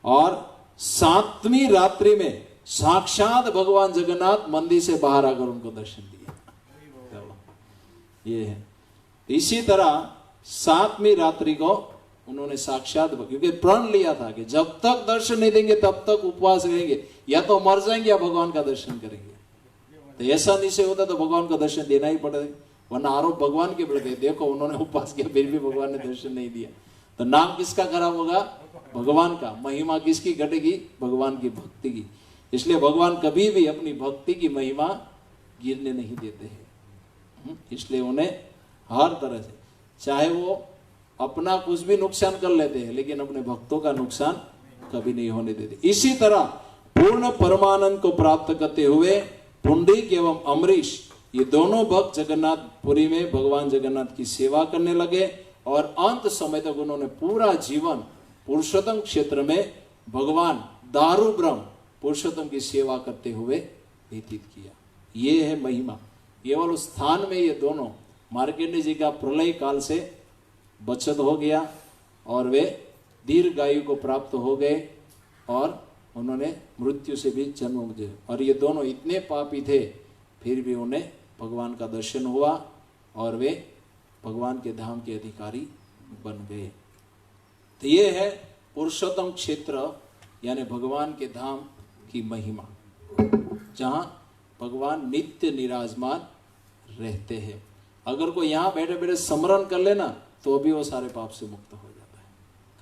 और 7वीं रात्रि में साक्षात भगवान जगन्नाथ मंदिर से बाहर आकर उनको दर्शन दिया। ये है। इसी तरह 7वीं रात्रि को उन्होंने साक्षात, क्योंकि प्रण लिया था कि जब तक दर्शन नहीं देंगे तब तक उपवास रहेंगे, या तो मर जाएंगे या भगवान का दर्शन करेंगे। तो ऐसा निश्चय होता तो भगवान का दर्शन देना ही पड़ेगा, वरना आरोप भगवान के बढ़ गए। देखो उन्होंने उपवास किया फिर भी भगवान ने दर्शन नहीं दिया, तो नाम किसका खराब होगा, भगवान का। महिमा किसकी घटेगी, भगवान की भक्ति की। इसलिए भगवान कभी भी अपनी भक्ति की महिमा गिरने नहीं देते हैं। इसलिए उन्हें हर तरह से, चाहे वो अपना कुछ भी नुकसान कर लेते हैं, लेकिन अपने भक्तों का नुकसान कभी नहीं होने देते। इसी तरह पूर्ण परमानंद को प्राप्त करते हुए पुंडरीक एवं अमरीश, ये दोनों भक्त जगन्नाथपुरी में भगवान जगन्नाथ की सेवा करने लगे, और अंत समय तक उन्होंने पूरा जीवन पुरुषोत्तम क्षेत्र में भगवान दारू ब्रह्म पुरुषोत्तम की सेवा करते हुए व्यतीत किया। ये है महिमा। केवल उस स्थान में ये दोनों, मार्कंडेय जी का प्रलय काल से बचत हो गया और वे दीर्घायु को प्राप्त हो गए और उन्होंने मृत्यु से भी जन्म दिया। और ये दोनों इतने पापी थे, फिर भी उन्हें भगवान का दर्शन हुआ और वे भगवान के धाम के अधिकारी बन गए। तो ये है पुरुषोत्तम क्षेत्र यानी भगवान के धाम की महिमा, जहाँ भगवान नित्य निराजमान रहते हैं। अगर कोई यहाँ बैठे बैठे स्मरण कर लेना तो भी वो सारे पाप से मुक्त हो जाता है,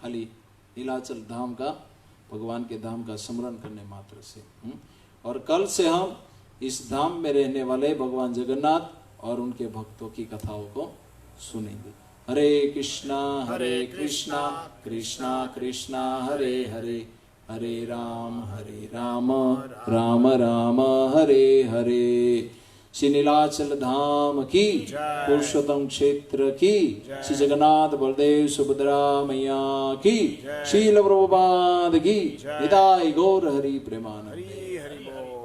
खाली नीलाचल धाम का, भगवान के धाम का स्मरण करने मात्र से। और कल से हम इस धाम में रहने वाले भगवान जगन्नाथ और उनके भक्तों की कथाओं को सुनेंगे। हरे कृष्णा कृष्णा कृष्णा हरे हरे, हरे राम राम राम हरे हरे। श्री नीलाचल धाम की, पुरुषोत्तम क्षेत्र की, श्री जगन्नाथ बलदेव सुभद्रा मैया की, श्रील प्रभुपाद की, निताई गौर हरि प्रेमानंद।